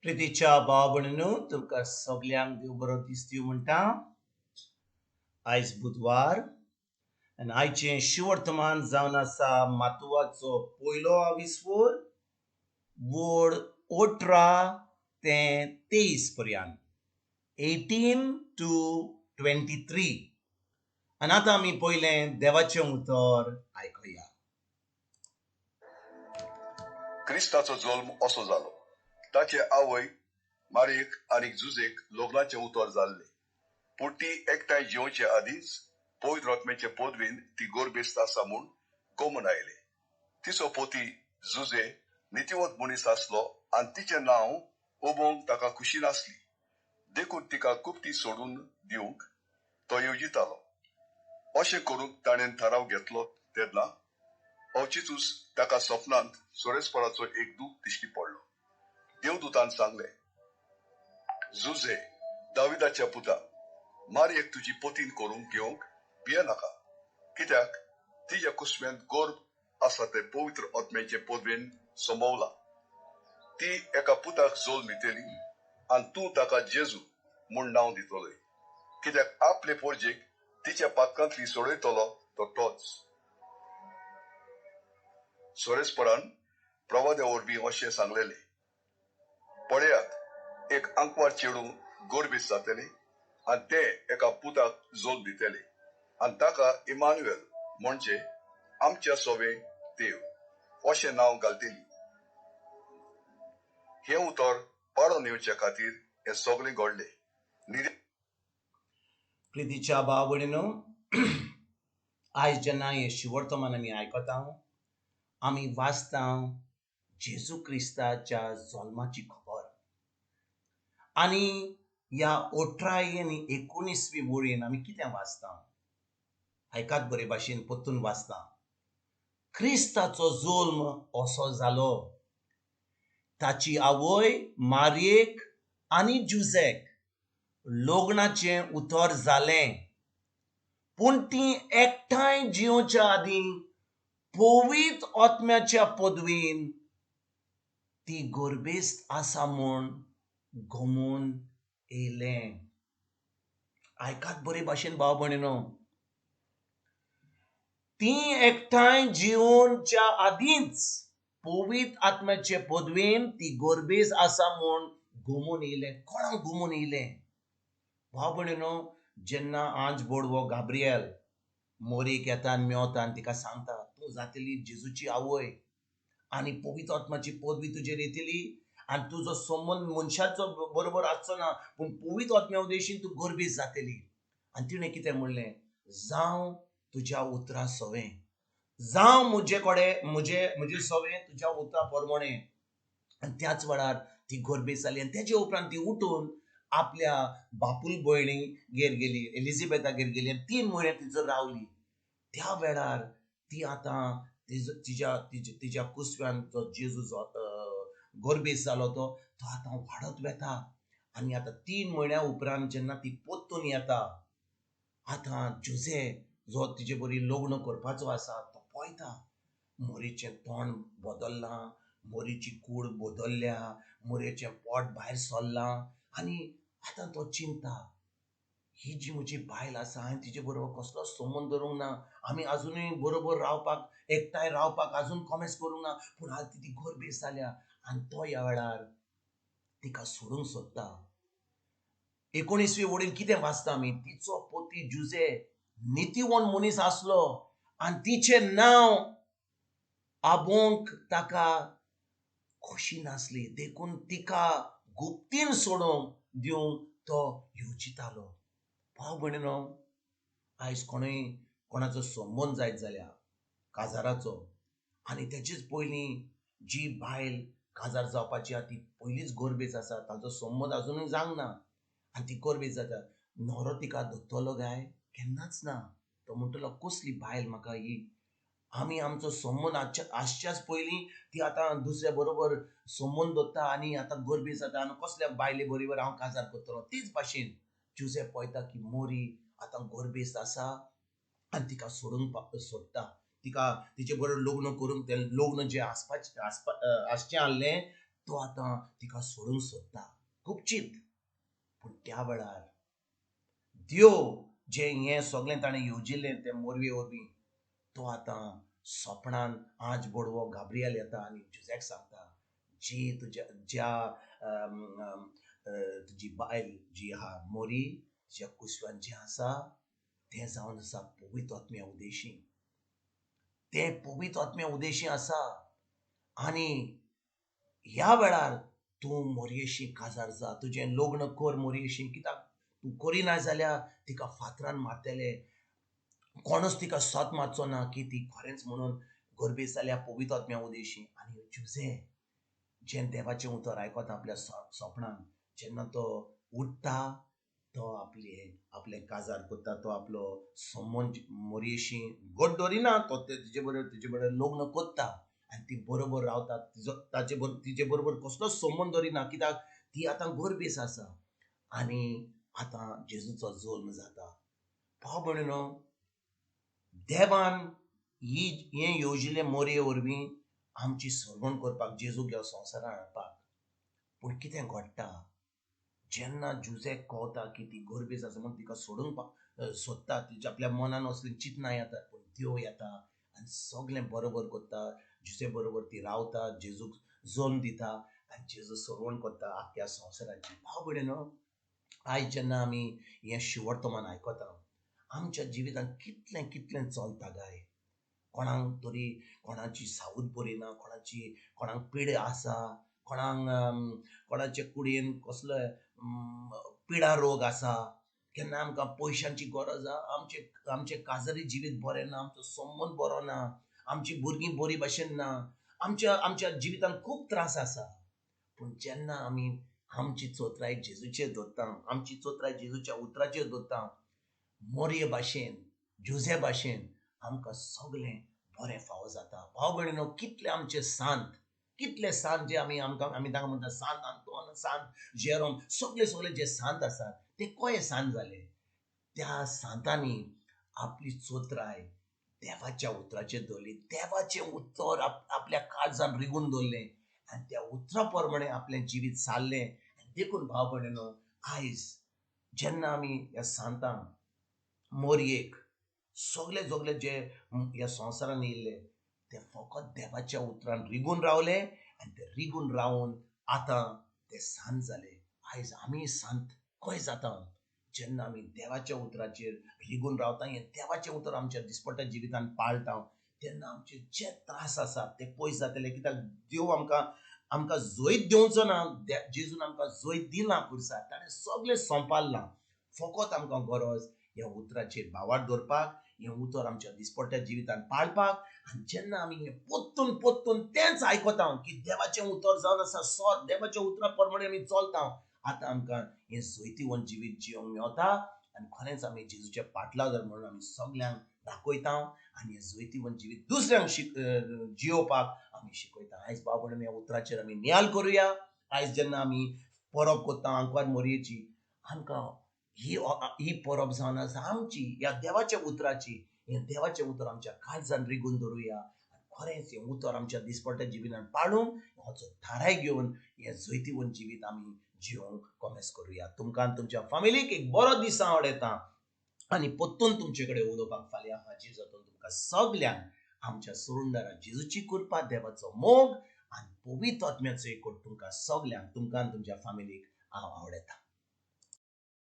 प्रितीच्या भाव भयणींनो, तुमकां सगल्यांक देव बरो दीस दिवं म्हणटा. आयज बुधवार आनी आयचें शिवर्तमान जावन आसा मातुवाचो पयलो आविस्वोर वोड 18 ते 23 पर्यंत 18 to 23. आनी आतां आमी पयलें देवाचें उतर आयकुया. क्रिस्ताचो जल्म असो जालो. ताचे आवय मारेक आनी जुजेक लग्नाचें उतर जाल्लें. पूण ती एकठांय जेवचे आदींच पवित्र आत्म्याचे पदवीन ती गोरबेस्त आसा म्हूण गमन आयले. तिचो पोती जुजे नितिवंत मनीस आसलो आनी तिचें नांव ओबोंक ताका खुशी नासली. देखून तिका कुप्ती सोडून दिवंक तो येवजितालो. अशें करूंक ताणें थाराव घेतलो तेन्ना अवचितूच ताका स्वप्नांत सोरेस्पराचो एक दूत दिश्टी पडलो. देवदूतान सांगलें, जुजे, दाविदाच्या पुता, मारयेक तुजी पोतीन करूंक घेवंक भियेनाका, कित्याक तिच्या कुस्म्यांत गोर्ब आसा ते पवित्र आत्म्याचे पदवेन सोमवला. ती एका पुताक जल्म दितली आनी तूं ताका जेजू म्हूण नांव दितलोय, कित्याक आपले पोरजेक तिच्या पातकांतली सोडयतलो तो तोच. सोरेस्परान प्रवाद्या वरवीं अशें सांगलेलें, पळयात, एक आंकवार चेडूं गोरबेस जातलें आनी ते एका पुताक जल्म दितले आनी ताका इमानुएल म्हणजे आमच्या सोबे देव अशें नांव घालतली. हे उतर पाडून येवचे खातीर हें सगळें घडलें. प्रितीच्या भाव भयणींनो, आयज जेन्ना हें शिवर्तमान आमी आयकता, आमी वाचता जेजू क्रिस्ताच्या जल्माची खबर. आनी ह्या 18 आनी 19वी वळीन आमी कितें वाचता? आयकात बरे भाशेन परतून वाचता. क्रिस्ताचो जल्म असो जालो. ताची आवय मारयेक आनी जुजेक लग्नाचें उतर जालें. पूण ती एकठांय जिवच्या आदीं पवित्र आत्म्याच्या पदवीन ती गोरबेस्त आसा म्हूण गमून येयलें. आयकात बरे भाशेन भाव भयणींनो, ती एकठांय जिवनच्या आदींच पवित्र आत्म्याचे पदवेन ती गोरबेज आसा म्हूण गमून येयलें. कोणाक गमून येयलें? भाव भयणींनो, जेन्ना आंज बोडवो गाब्रिएल मोरीक येता आनी मेवता आनी तिका सांगता, तूं जातली जेजूची आवय आनी पवित्र आत्म्याची पदवी तुजेर येतली आनी तुजो संबंद मनशाचो बरोबर आसचो ना, पूण पवित्र आत्म्या उदेशीन तूं गोरबेज जातली. आनी तिणें कितें म्हणलें? जावं तुज्या उतरा सोवें, जावं म्हजे सोवें तुज्या उतरा प्रमाणे. आनी त्याच वेळार ती गोरबेज जाली आनी तेजे उपरांत ती उठून आपल्या बापूल भयणीगेर गेली, एलिझाबेथागेर गेली आनी 3 म्हयने तिजो रावली. त्या वेळार ती आतां तिच्या कुसव्यान जो जेजू गोरबेज जालो तो आतां वाडत वेता. आनी आतां 3 म्हयन्या उपरांत जेन्ना ती पोत्तून येता, आतां जुजे जो तिचे बरी लग्न करपाचो आसा तो पळयता. मोरीचें तोंड बदल्लां, मोरीची कूड बदल्ल्या, मोरेचें पोट भायर सरलां आनी आतां तो चिंता, ही जी म्हजी बायल आसा, हांवें तिचे बरोबर कसलो संबंद दवरूंक ना, आमी आजुनूय बरोबर रावपाक, एकठांय रावपाक आजून कॉमेस करूंक ना, पूण आज ती गोरबेज जाल्या आनी तो ह्या वेळार तिका सोडूंक सोदता. 19वी वळीन कितें वाचता आमी? तिचो पोती जुजे नितिवंत मनीस आसलो आनी तिचें नांव आबोंक ताका खोशी नासली. देखून तिका गुप्तीन सोडूंक दिवंक तो येवजितालो. भाव भयणींनो, आयज कोणाचो संबंद जायत जाल्यार काजाराचो आनी तेचेच पयलीं जी बायल काजार जावपाची आहा ती पयलींच गोरबेज आसा, ताचो संबंद आजुनूय जावंक ना आनी ती गोरबेज जाता, न्हवरो तिका धरतलो काय? केन्नाच ना. तो म्हणटलो, कसली बायल म्हाका ही? आमी आमचो संबंद आसच्याच पयलीं ती आतां दुसऱ्या बरोबर संबंद दवरता आनी आतां गोरबेज जाता आनी कसल्या बायले बरोबर हांव काजार करतलो. तेच भाशेन जुजे पळयता की मोरी आतां गोरबेज आसा आनी तिका सोडटा. तिका तिचे बरोबर लग्न करूंक, तें लग्न जें आसचें आहलें तो आतां तिका सोडूंक सोदता खूब चीत. पूण त्या वेळार देव जे हें सगळें ताणें येवजिल्लें ते मोरये वरवीं तो आतां सपनान आज बोडवो गाब्रियल येता आनी जुझेक सांगता जी तुज्या ज्या तुजी बायल जी आहा मोरी ज्या कुसव्यान जें आसा तें जावन आसा पवित्र आत्म्या उदेशी. तें पवित्र आत्म्या उदेशी आसा आनी ह्या वेळार तूं मोरयेशी काजार जा, तुजें लग्न कर मोरयेशी. कित्याक तूं करिना जाल्यार तिका फातरान मारतले. कोणूच तिका सोत मारचो ना की ती खरेंच म्हणून गरबेज जाल्या पवित्र आत्म्या उदेशी. आनी जुझे जें देवाचें उतर आयकता आपल्या सपनान, जेन्ना तो उठता तो आपलें काजार करता, तो आपलो संबंद मोरयेशी घट धरिना, तो तिचे बरोबर लग्न करता आनी ती बरोबर रावता. तिचे बरोबर कसलोच संबंद धरिना कित्याक ती आतां गरबेज आसा आनी आतां जेजूचो जल्म जाता. भाव भयणीनो, देवान हें येवजिल्लें मोरये वरवीं आमची सरवण करपाक जेजूक ह्या संवसारान हाडपाक. पूण कितें घडटा जेन्ना जुझेक कळटा की ती गरबेज आसा म्हूण तिका सोडूंक सोदता, तिच्या आपल्या मनान असलीं चिंतनां येतात, पूण देव येता आनी सगळें बरोबर करता. जुझे बरोबर ती रावता, जेजूक जल्म दिता आनी जेजू सरवण करता आख्ख्या संवसाराची. भाव भयणीनो, आयज जेन्ना आमी हें शिवर्तमान आयकता आमच्या जिवितांत कितलें कितलें चलता गाय. कोणाक तरी कोणाची सावूत बरी ना, कोणाक पिडे आसा, कोणाचे कुडीन कसलोय पिडा रोग आसा, केन्ना आमकां पयशांची गरज आहा, आमचे काजारी जिवीत बरें ना, आमचो संबंद बरो ना, आमची भुरगीं बरी भाशेन ना, आमच्या जिवितांत खूब त्रास आसा. पूण जेन्ना आमी आमची चोत्राय जेजूचेर दवरता, आमची चोत्राय जेजूच्या उतराचेर दवरता, मोरये भाशेन जुझे भाशेन आमकां सगळें बरें फावो जाता. भाव भयणीनो, कितले सांत जे आमी तांकां म्हणटा सांत आंतोन, सांत जेरोम, सगळे जे सांत आसात ते कशे सांत जाले. त्या सांतांनी आपली चोत्राय देवाच्या उतराचेर दवरली. देवाचें उतर आपल्या काळजान रिगून दवरलें आनी त्या उतरा प्रमाणे आपलें जिवीत सारलें. देखून भाव भयणीनो, आयज जेन्ना आमी ह्या सांतांक मोरयेक सगळे जे ह्या संवसारान येयल्ले ते फकत देवाच्या उतरान रिगून रावले आनी ते रिगून रावन आतां ते सांत जाले. आयज आमी सांत खंय जाता जेन्ना आमी देवाच्या उतराचेर रिगून रावता, हें देवाचें उतर आमच्या दिसपट्ट्या जिवितांत पाळटा, तेन्ना आमचे जे त्रास आसात ते पयस जातले. कित्याक देव आमकां जैत दिवचो ना. जेजून आमकां जैत दिलां खुर्सार, ताणें सगळें संपारलां. फकत आमकां गरज ह्या उतराचेर भावार दवरपाक, हें उतर आमच्या दिसपट्ट्या जिवितांत पाळपाक. आनी जेन्ना आमी हें पोत्तून तेंच आयकता की देवाचें उतर जावन आसा सोत, देवाच्या उतरा प्रमाणे आमी चलता, आतां आमकां हें जैतिवंत जिवीत जियोंक मेवता आनी खरेंच आमी जेजूचे पाटलादर म्हणून आमी सगळ्यांक दाखयता आनी हें जैतिवंत जिवीत दुसऱ्यांक जियोवपाक आमी शिकयता. आयज भाव भयणीनो, ह्या उतराचेर आमी नियाल करुया. आयज जेन्ना आमी परब करता आंकवार मोरयेची, आमकां ही परब जावन आसा आमची ह्या देवाच्या उतराची. हें देवाचें उतर आमच्या काळजान रिगून दवरुया. खरेंच हें उतर आमच्या दिसपट्ट्या जिवितांत पाळून हाचो थाराय घेवन हें जैतिवंत जिवीत आमी जियोंक कोमेस करुया. तुमकां आनी तुमच्या फॅमिलीक एक बरो दीस हांव आवडयतां आनी परतून तुमचे कडेन उलोवपाक फाल्यां हाजीर जातून तुमकां सगल्यांक आमच्या सुरुंदरा जेजूची कृपा, देवाचो मोग आनी पवित्र आत्म्याचो एकट तुमकां सगल्यांक, तुमकां आनी तुमच्या फॅमिलीक हांव आवडयतां.